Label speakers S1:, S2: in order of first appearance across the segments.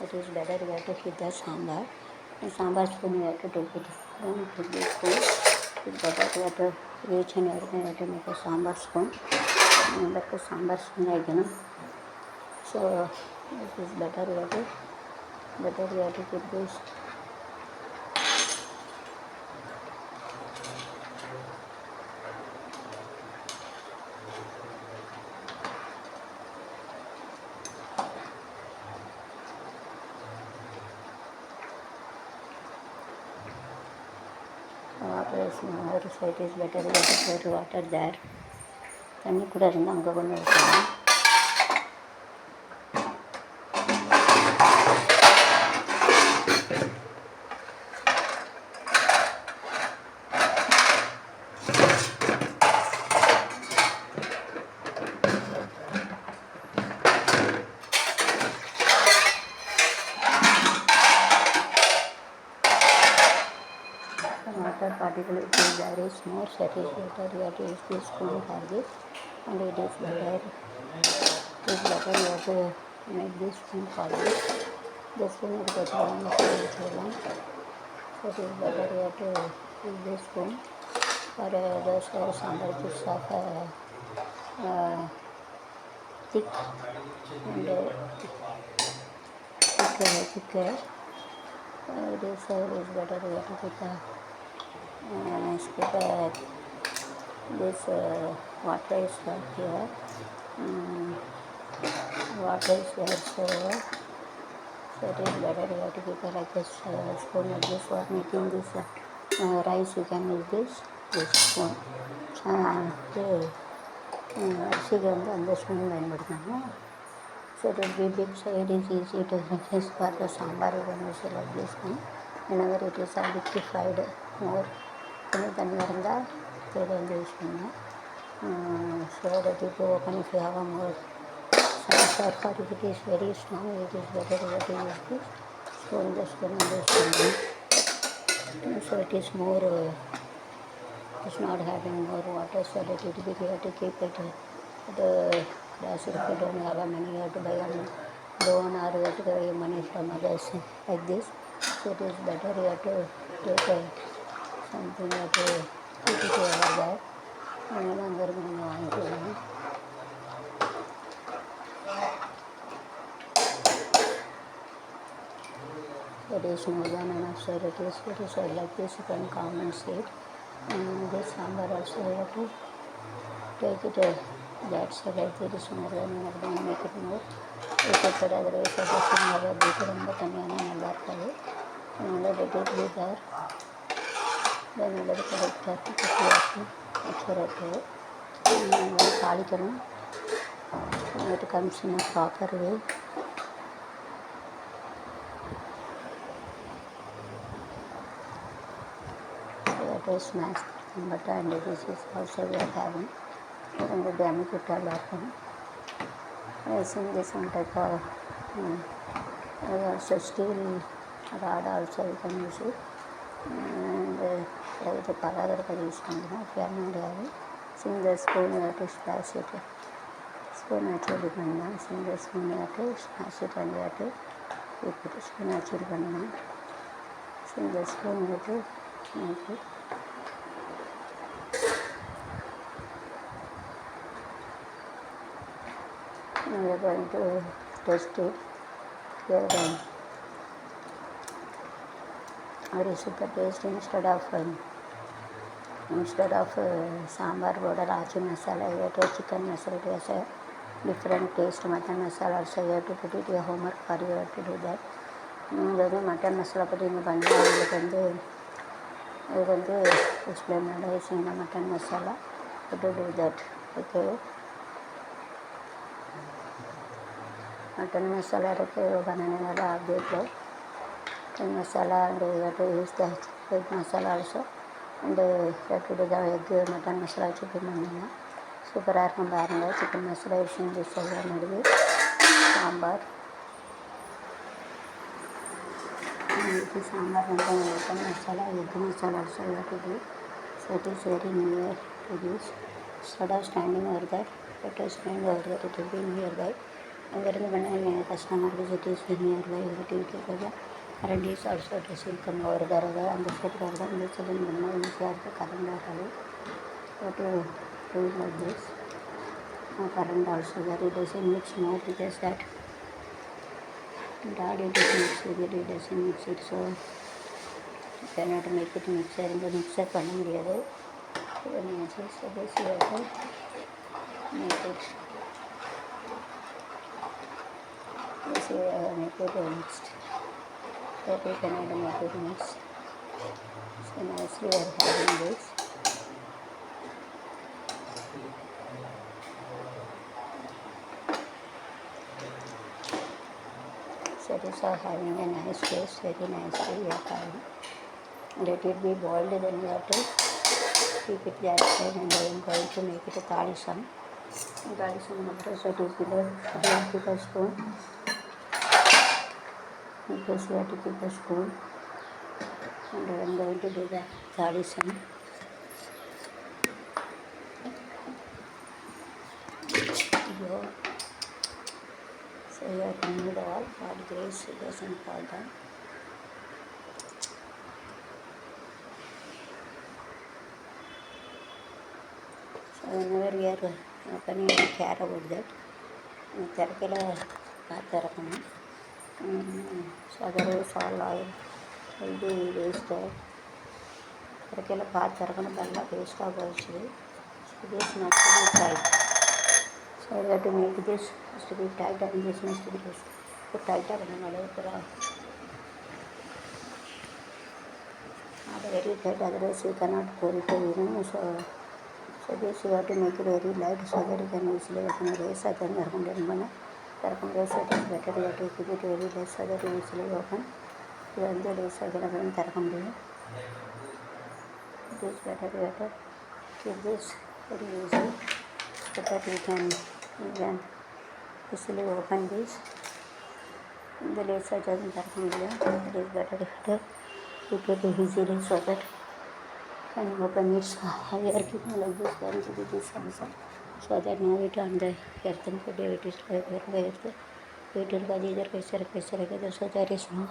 S1: it is better you have to keep the sambar. The sambar spoon you have to take it. Don't take the spoon. It's better you have to each and everything you have to make a sambar spoon. Remember the sambar spoon again. So it is better you have to keep this. Water is more, so it is better you have to put water there. தண்ணி கூட இருந்தால் அங்கே கொண்டு வைக்கலாம். Water particle it is very small, so it is better you have to use this spoon for this, and it is better you have to make this spoon for this. This spoon is better on the one, so it is better you have to use this spoon for those sambar chips of thick and thick. It is better you have to put this water is here. Water is there, so it is better you have to keep like this spoon like this for making this rice. You can use this spoon. அரிசிக்கு வந்து அந்த spoon பயன்படுத்தினாங்க. So it will be big, so it is easy to use for the sambar. You can use like this one. Whenever it is liquefied more, தண்ணி இருந்தால் இதை வந்து use பண்ணலாம். So that it will open if you have a more size, or if it is very small, it is better to use this spoon, the spoon and this spoon. So it is more, it is not having more water, so that it will be here to keep it the grass. If you don't have money, you have to buy a loan, or you have to buy money from others like this. So it is better you have to take something you have to keep it over there. அதனால் அங்கேருந்து நீங்கள் வாங்கிக்கலாம். It is more than enough, so it is like this. You can come and see it. This sambar also you have to take it that side like this. It is more than enough. Don't make it more. If it could otherwise it is more better ரொம்ப தனியான நல்லா இருக்காது. அதனால் it will be there. Then you let it கரெக்டாக வச்சுருக்கு தாளிக்கணும். It comes in a proper way. So it is smashed butter, and this is also we are having. And the damage it all happen. I think this one type of also steel rod also you can use it. And இது பலதரப்பட்ட use பண்ணுறோம். if you are not having, single spoon you have to smash it. Spoon வச்சு இது பண்ணலாம். single spoon you have to smash it, and you have to keep it. spoon வச்சு இது பண்ணலாம். single spoon you have to make it. Now we are going to test it. Here what is the taste instead of sambar powder, achi masala, you have to chicken masala. It has a different taste. Mutton masala also you have to put it. Your homework for you have to do that. நீங்கள் mutton masala பற்றி நீங்கள் பண்ணலாம். உங்களுக்கு வந்து explain பண்ண mutton masala to do that. Okay, mutton masala இருக்குது பண்ணனால update mutton masala, and you have to use the egg masala also, and you have to do the egg mutton masala chicken பண்ணலாம். சூப்பராக இருக்கும் பாருங்கள். சிக்கன் மசாலா விஷயம் டிஷ்ஷாக நடுவு சாம்பார். இது சாம்பார் வந்து mutton masala egg masala also you have to do. So it is very near to this. Instead of standing over there, let us stand over there. It will be nearby. அங்கேருந்து பண்ண கஸ்டமர் விசிட் இஸ் நியர்பை யூடியூப்ல current is also dressing come ஒரு தடவை அந்த side தான் இந்த side பண்ணால் ஈஸியாக இருக்குது கரண்ட் ஆகாது but do like this current also that it doesn't mix more because that dad it doesn't mix with it, it doesn't mix it, so you cannot make it mixer in the mixer பண்ண முடியாது so this you have to make it this you have to make it mixed that you cannot make it mixed so nicely we are having this. So these are having a nice taste, very nicely we are having. Let it be boiled, then we have to keep it that side and I am going to make it a talisman. Talisman number so it is below 2 spoon. Because we have to keep the spoon and I am going to do the talisman. So you have to move all hot grease, it doesn't fall down. So whenever we are opening, we care about that. Terakela paatharakana. So otherwise all oil will be wasted. Terakela paatharakana balla waste agochu. So this not to be tight. So we have to make this has to be tight and this must be this. So tight up and very tight, otherwise you cannot pull it, so this you have to make it very light so that you can easily open a race and then race it is better, you have to keep it very light so that you easily open. Then the race again it is better, you have to keep this very easy so that you can even easily open this. The laser doesn't it is better to keep it easily so that can open it. We are keeping like this, going to do this also so that now it on the earthen food it is like earth weight will be either pressure so there is no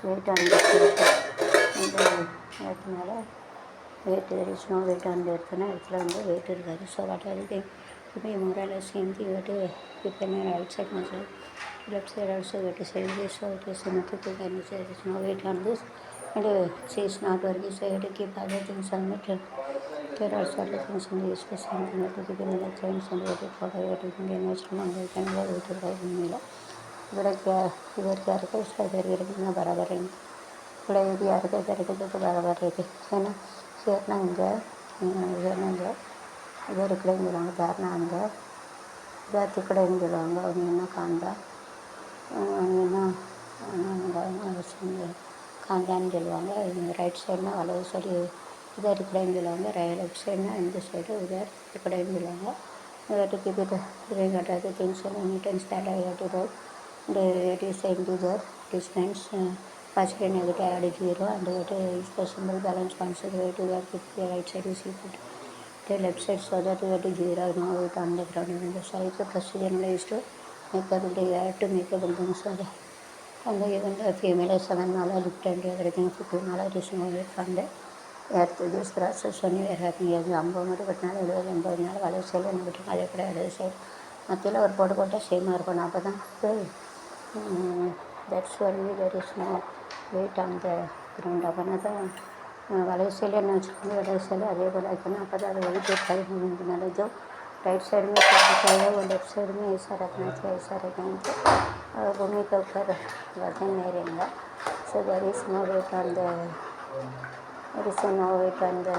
S1: weight on the earth and earth mala weight, there is no weight on the earth and weight will be so what are the thing to be more or less same thing. You have to keep an right side muscle, left side also you have to say this, so it is nothing to can say there is no weight on this and she is not working, so you have to keep other things on it. There are certain things in the space and you have to keep in the things and you have to follow your taking the natural and you can go with the right meal. इधर क्या रखा उसका इधर भी रखना बराबर रहेंगे थोड़ा ये भी आ रखा इधर रखे तो बराबर रहते है ना शेरना हंगा इधर इकड़े मिलाऊंगा दारना हंगा इधर तिकड़े मिलाऊंगा उन्हें कांदा उन्हें कांदा मिलवाऊंगा राइट साइड में वाला साइड इधर इकड़े मिलाऊंगा लेफ्ट साइड में इन दिस साइड उधर इकड़े मिलाऊंगा इधर to keep it doing other things and maintenance that I have to do. It is same to the distance positive negative add 0 and it is the symbol balance considerate to keep the right side is equal to the left side so that you have to 0 now it on the ground and the size the procedure is to make a building, you have to make a building so that and even the female is 7 mala lift and everything 15 mala is moved from the earth. This process when you are having a jumbo but not a jumbo value cell and everything other side nothing or pot same or panapata. That's why there is no weight on the ground of another value cell and natural cell other weight जो right side में चाहिए वो left side में ऐसा रखना चाहिए ऐसा रखेंगे तो भूमि के ऊपर वजन नहीं रहेगा. So there is no weight on the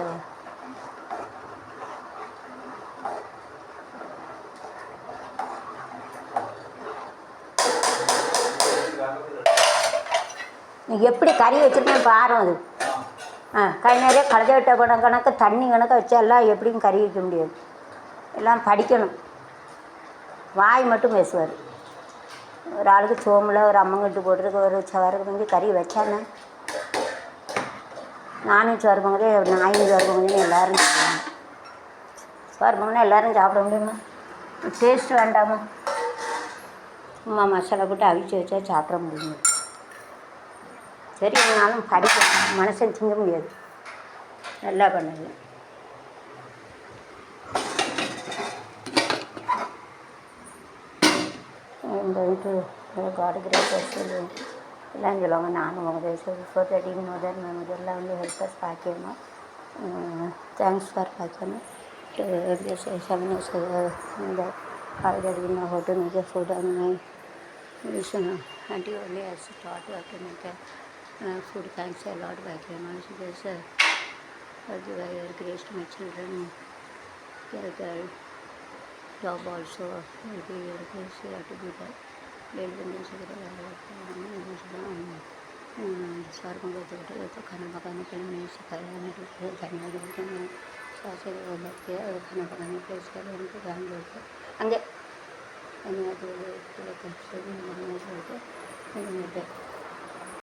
S1: எப்படி கறி வச்சுருக்கேன் பாரு அது கை நிறைய களைஞ்ச விட்ட கணக்கு தண்ணி கணக்கு வச்சா எல்லாம் எப்படியும் கறி வைக்க முடியாது. எல்லாம் படிக்கணும். வாய் மட்டும் பேசுவார். ஒரு ஆளுக்கு சோமில் ஒரு அம்மங்கிட்டு போடுறதுக்கு ஒரு சவருக்கு வந்து கறி வச்சானே நானும் சோறு பொங்குதே நாயும் சோறு பொங்குதுன்னு எல்லோரும் சாப்பிடுவாங்க. சோறு பொங்குனா எல்லோரும் சாப்பிட முடியுமா? டேஸ்ட் வேண்டாமா? சும்மா மசாலா போட்டு அவிச்சு வச்சா சாப்பிட முடியும். சரி நானும் படிக்க மனசன் திங்க முடியாது. நல்லா பண்ணுது. இந்த இது காட் கிரேட்டர் சொல்லி எல்லாம் சொல்லுவாங்க. நானும் உங்கள் பிஃபோர் ரெடிங் முதல் முதல்ல வந்து ஹெல்பர்ஸ் பார்க்கணும். தேங்க்ஸ் ஃபார் பார்க்கணும். 7 years இந்த already know how to make a food and my mission auntie only has taught how to make a food. Thanks a lot back then. She says by your grace to my children get a job also. Maybe your grace you have to be there. स्वार को तो खाना पकाने के लिए मैंने सिखाया है। मेरे जानने के लिए मैं सासे बोलती है और खाना पकाने के लिए इसका उनको ध्यान देते हंगे धन्यवाद बोलते